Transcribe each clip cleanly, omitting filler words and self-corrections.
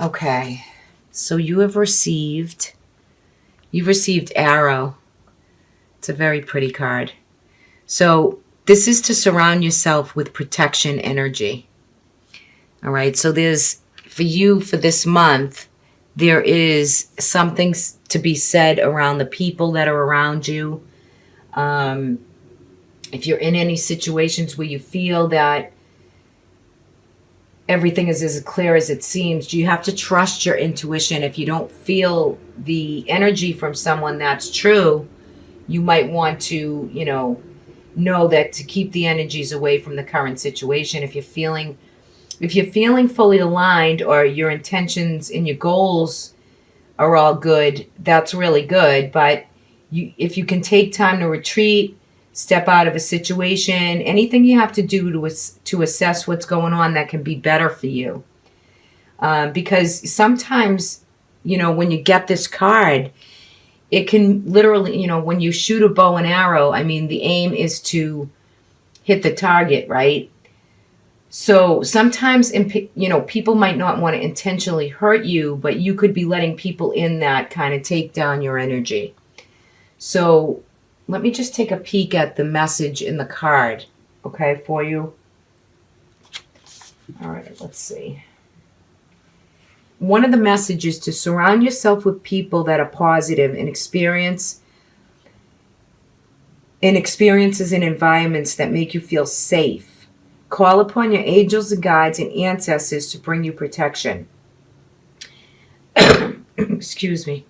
Okay. So you've received Arrow. It's a very pretty card. So this is to surround yourself with protection energy. All right. So there's, for you, for this month, there is something to be said around the people that are around you. If you're in any situations where you feel that everything is as clear as it seems, you have to trust your intuition. If you don't feel the energy from someone that's true, you might want to, know that to keep the energies away from the current situation. If you're feeling fully aligned, or your intentions and your goals are all good, that's really good. But if you can take time to retreat, step out of a situation, anything you have to do to assess what's going on, that can be better for you. Because sometimes, when you get this card, it can literally, when you shoot a bow and arrow, I mean, the aim is to hit the target, right? So sometimes, people might not want to intentionally hurt you, but you could be letting people in that kind of take down your energy. So let me just take a peek at the message in the card, okay, for you. All right, let's see. One of the messages to surround yourself with people that are positive and experiences and environments that make you feel safe. Call upon your angels and guides and ancestors to bring you protection. Excuse me.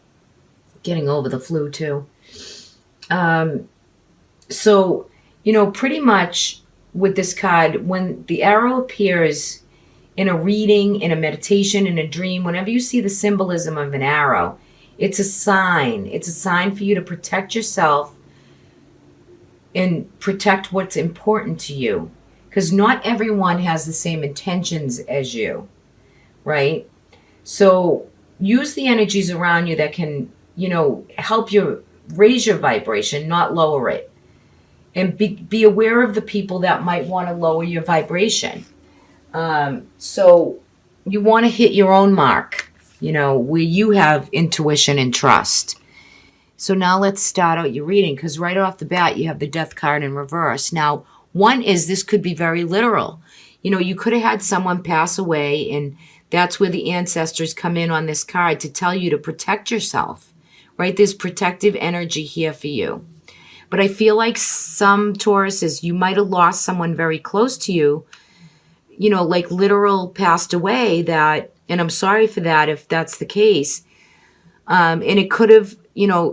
Getting over the flu too. So, pretty much with this card, when the arrow appears in a reading, in a meditation, in a dream, whenever you see the symbolism of an arrow, it's a sign. It's a sign for you to protect yourself and protect what's important to you. Because not everyone has the same intentions as you, right? So use the energies around you that can, help you raise your vibration, not lower it. And be aware of the people that might want to lower your vibration. So you want to hit your own mark, where you have intuition and trust. So now let's start out your reading, because right off the bat, you have the Death card in reverse. Now, one is, this could be very literal. You could have had someone pass away, and that's where the ancestors come in on this card to tell you to protect yourself, right? There's protective energy here for you. But I feel like some Tauruses, you might have lost someone very close to you, like literal passed away, and I'm sorry for that if that's the case. And it could have,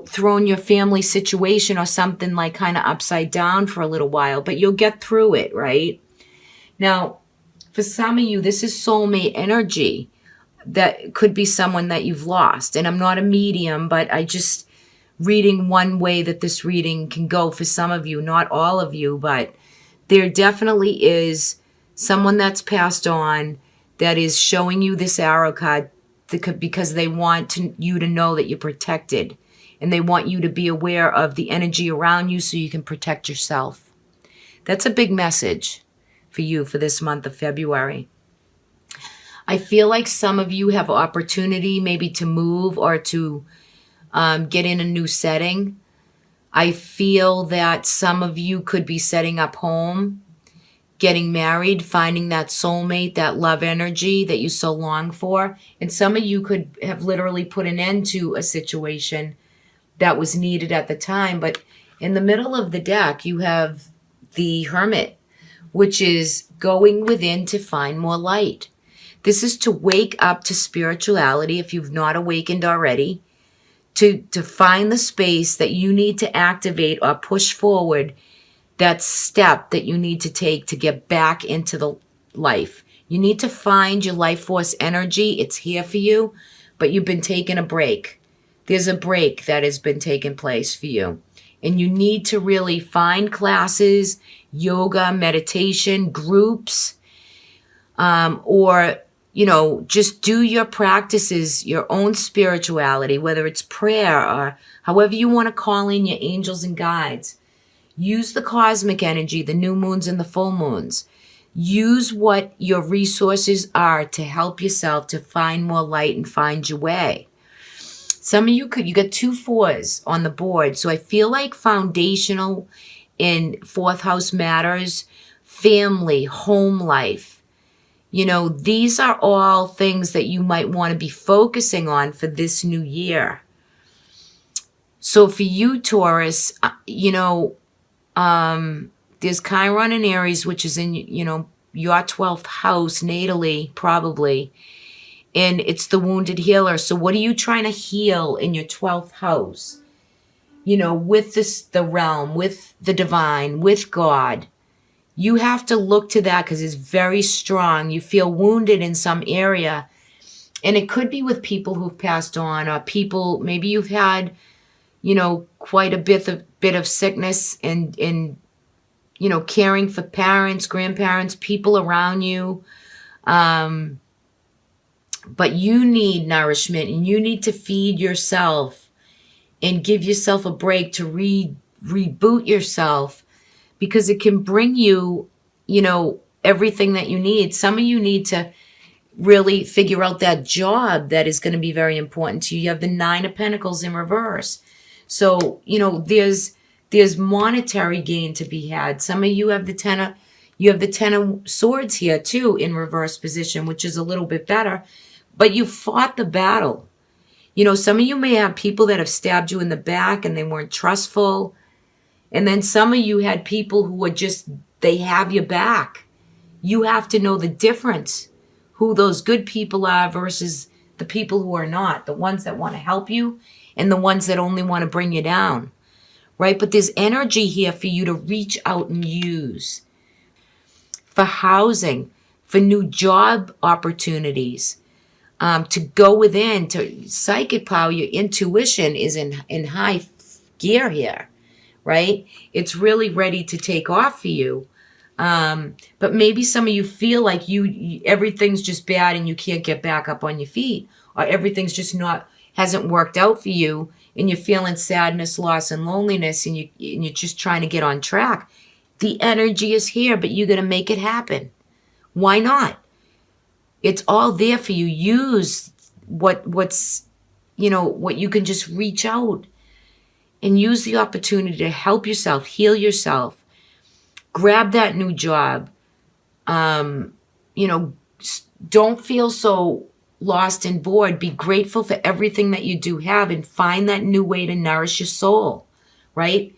thrown your family situation or something like kind of upside down for a little while, but you'll get through it, right? Now, for some of you, this is soulmate energy. That could be someone that you've lost. And I'm not a medium, but I just reading one way that this reading can go for some of you, not all of you, but there definitely is someone that's passed on that is showing you this arrow card because they want you to know that you're protected, and they want you to be aware of the energy around you so you can protect yourself. That's a big message for you for this month of February. I feel like some of you have opportunity maybe to move or to get in a new setting. I feel that some of you could be setting up home, getting married, finding that soulmate, that love energy that you so long for. And some of you could have literally put an end to a situation that was needed at the time. But in the middle of the deck, you have the Hermit, which is going within to find more light. This is to wake up to spirituality if you've not awakened already, to find the space that you need to activate or push forward, that step that you need to take to get back into the life. You need to find your life force energy. It's here for you, but you've been taking a break. There's a break that has been taking place for you. And you need to really find classes, yoga, meditation, groups, or just do your practices, your own spirituality, whether it's prayer or however you want to call in your angels and guides. Use the cosmic energy, the new moons and the full moons. Use what your resources are to help yourself to find more light and find your way. Some of you you got 2 4s on the board. So I feel like foundational in 4th house matters, family, home life. You know, these are all things that you might want to be focusing on for this new year. So for you, Taurus, you know, there's Chiron in Aries, which is in, you know, your 12th house natally, probably. And it's the wounded healer. So what are you trying to heal in your 12th house? You know, with the realm, with the divine, with God. You have to look to that because it's very strong. You feel wounded in some area. And it could be with people who've passed on, or people, maybe you've had, you know, quite a bit of sickness and you know, caring for parents, grandparents, people around you. But you need nourishment, and you need to feed yourself and give yourself a break to reboot yourself, because it can bring you, you know, everything that you need. Some of you need to really figure out that job that is going to be very important to you. You have the 9 of Pentacles in reverse. So, you know, there's monetary gain to be had. Some of you have the 10 of Swords here too in reverse position, which is a little bit better. But you fought the battle. You know, some of you may have people that have stabbed you in the back and they weren't trustful. And then some of you had people who are just, they have your back. You have to know the difference, who those good people are versus the people who are not, the ones that want to help you and the ones that only want to bring you down, right? But there's energy here for you to reach out and use for housing, for new job opportunities, to go within, to psychic power. Your intuition is in high gear here, right? It's really ready to take off for you. But maybe some of you feel like you everything's just bad and you can't get back up on your feet, or everything's just hasn't worked out for you, and you're feeling sadness, loss, and loneliness, and you're just trying to get on track. The energy is here, but you're going to make it happen. Why not? It's all there for you. Use what's, you know, what you can just reach out and use the opportunity to help yourself, heal yourself, grab that new job. You know, don't feel so lost and bored. Be grateful for everything that you do have and find that new way to nourish your soul, right?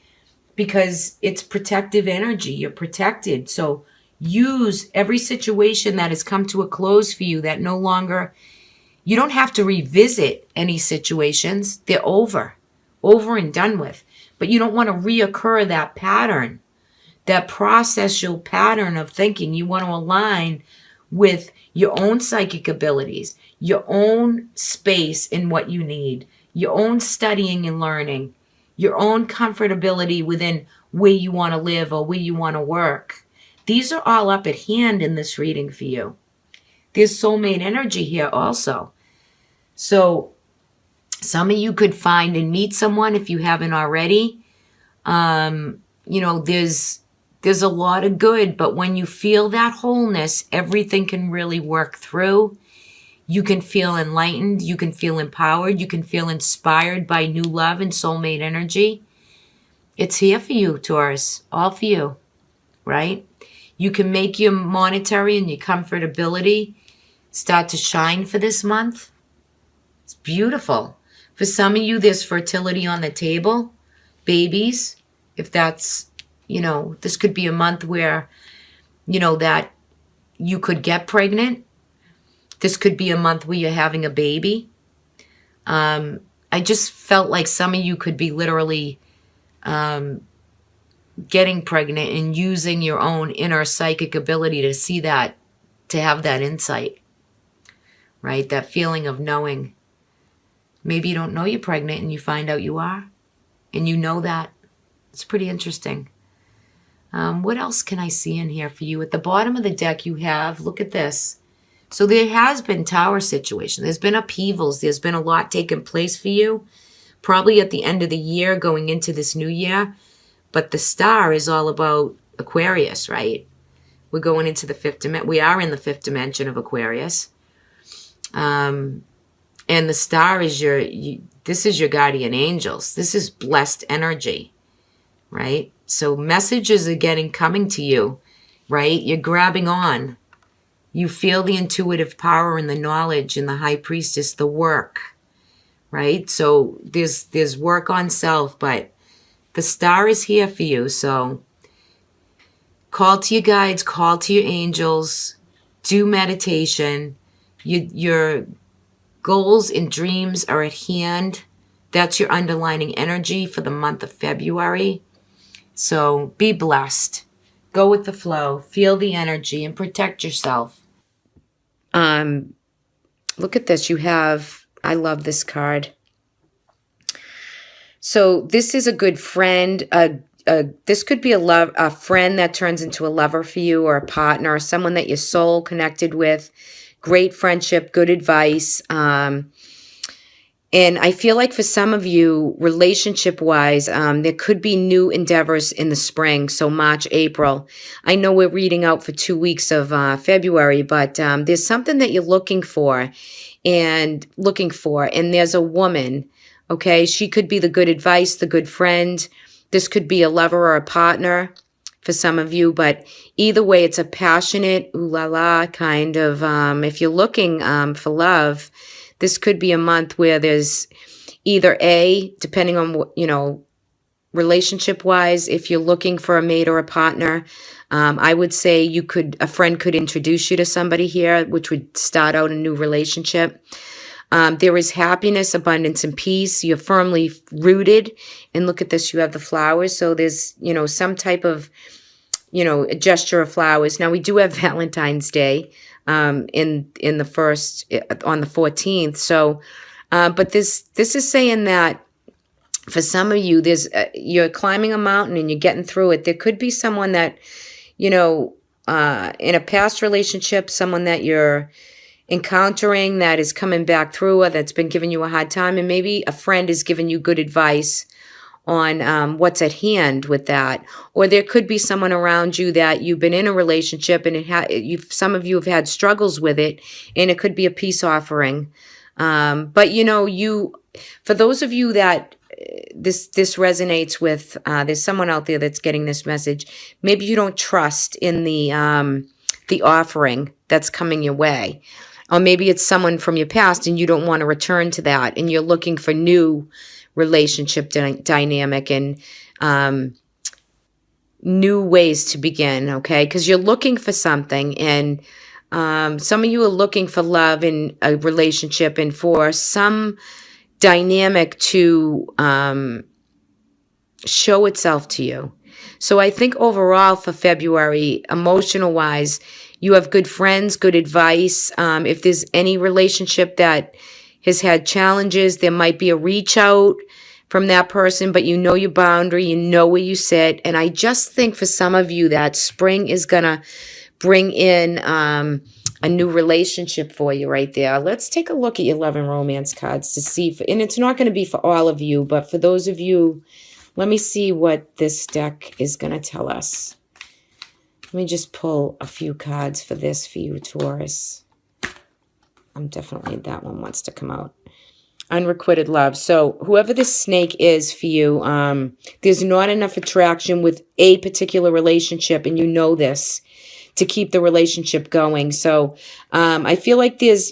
Because it's protective energy. You're protected. So use every situation that has come to a close for you that no longer, you don't have to revisit any situations. They're over and done with. But you don't want to reoccur that pattern, that processual pattern of thinking. You want to align with your own psychic abilities, your own space in what you need, your own studying and learning, your own comfortability within where you want to live or where you want to work. These are all up at hand in this reading for you. There's soulmate energy here also. So some of you could find and meet someone if you haven't already. You know, there's a lot of good, but when you feel that wholeness, everything can really work through. You can feel enlightened. You can feel empowered. You can feel inspired by new love and soulmate energy. It's here for you, Taurus, all for you, right? You can make your monetary and your comfortability start to shine for this month. It's beautiful. For some of you, there's fertility on the table, babies. If that's, you know, this could be a month where, you know, that you could get pregnant. This could be a month where you're having a baby. I just felt like some of you could be literally getting pregnant and using your own inner psychic ability to see that, to have that insight, right? That feeling of knowing. Maybe you don't know you're pregnant and you find out you are, and you know that. It's pretty interesting. What else can I see in here for you? At the bottom of the deck you have, look at this. So there has been tower situation. There's been upheavals. There's been a lot taking place for you, probably at the end of the year going into this new year. But the star is all about Aquarius, right? We're going into the fifth dimension. We are in the fifth dimension of Aquarius. And the star is this is your guardian angels. This is blessed energy, right? So messages are coming to you, right? You're grabbing on. You feel the intuitive power and the knowledge and the high priestess, the work, right? So there's work on self, but the star is here for you. So call to your guides, call to your angels, do meditation. Your goals and dreams are at hand. That's your underlining energy for the month of February. So be blessed. Go with the flow. Feel the energy and protect yourself. Look at this. I love this card. So this is a good friend. This could be a friend that turns into a lover for you, or a partner, or someone that you're soul connected with. Great friendship, good advice. And I feel like for some of you, relationship-wise, there could be new endeavors in the spring, so March, April. I know we're reading out for 2 weeks of February, but there's something that you're looking for, and there's a woman, okay? She could be the good advice, the good friend. This could be a lover or a partner for some of you, but either way, it's a passionate, ooh la la kind of, if you're looking for love, this could be a month where there's either depending on what, relationship-wise, if you're looking for a mate or a partner, I would say a friend could introduce you to somebody here, which would start out a new relationship. There is happiness, abundance, and peace. You're firmly rooted. And look at this, you have the flowers. So there's, some type of, a gesture of flowers. Now we do have Valentine's Day on the 14th. So, but this is saying that for some of you, you're climbing a mountain and you're getting through it. There could be someone that, in a past relationship, someone that you're encountering that is coming back through, or that's been giving you a hard time, and maybe a friend is giving you good advice on what's at hand with that. Or there could be someone around you that you've been in a relationship and some of you have had struggles with it, and it could be a peace offering. But for those of you that this resonates with, there's someone out there that's getting this message. Maybe you don't trust in the offering that's coming your way. Or maybe it's someone from your past and you don't want to return to that, and you're looking for new relationship dynamic and new ways to begin, okay? Because you're looking for something, and some of you are looking for love in a relationship and for some dynamic to show itself to you. So I think overall for February, emotional-wise, you have good friends, good advice. If there's any relationship that has had challenges, there might be a reach out from that person, but you know your boundary, you know where you sit. And I just think for some of you that spring is going to bring in a new relationship for you right there. Let's take a look at your love and romance cards to see, and it's not going to be for all of you, but for those of you, let me see what this deck is going to tell us. Let me just pull a few cards for this for you, Taurus. That one wants to come out. Unrequited love. So whoever this snake is for you, there's not enough attraction with a particular relationship, and you know this, to keep the relationship going. So I feel like there's,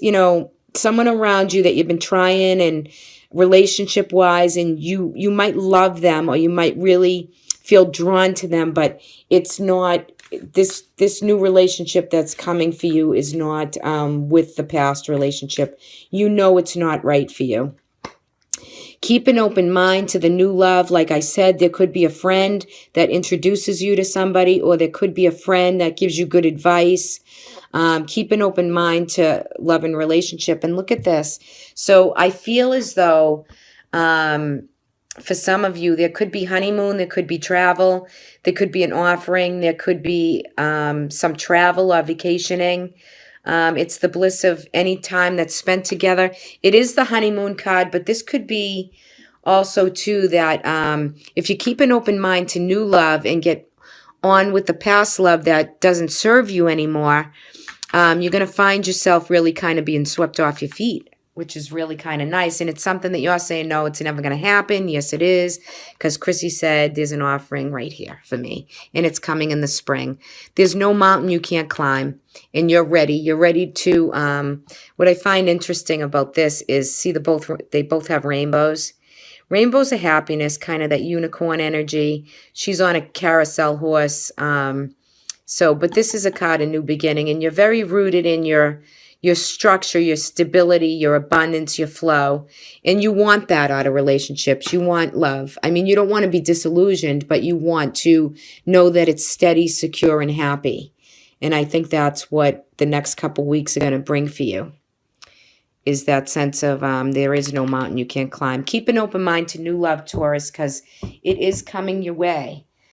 someone around you that you've been trying and relationship-wise, and you might love them, or you might really feel drawn to them, but it's not, this new relationship that's coming for you is not with the past relationship. You know it's not right for you. Keep an open mind to the new love. Like I said, there could be a friend that introduces you to somebody, or there could be a friend that gives you good advice. Keep an open mind to love and relationship. And look at this. So I feel as though for some of you, there could be honeymoon, there could be travel, there could be an offering, there could be some travel or vacationing. It's the bliss of any time that's spent together. It is the honeymoon card, but this could be also too that if you keep an open mind to new love and get on with the past love that doesn't serve you anymore, you're going to find yourself really kind of being swept off your feet, which is really kind of nice. And it's something that you're saying, no, it's never going to happen. Yes, it is. Because Chrissy said there's an offering right here for me. And it's coming in the spring. There's no mountain you can't climb. And you're ready. You're ready to, what I find interesting about this is, see, they both have rainbows. Rainbows are happiness, kind of that unicorn energy. She's on a carousel horse. But this is a card of new beginning, and you're very rooted in your structure, your stability, your abundance, your flow. And you want that out of relationships. You want love. I mean, you don't want to be disillusioned, but you want to know that it's steady, secure, and happy. And I think that's what the next couple weeks are going to bring for you, is that sense of there is no mountain you can't climb. Keep an open mind to new love, Taurus, because it is coming your way.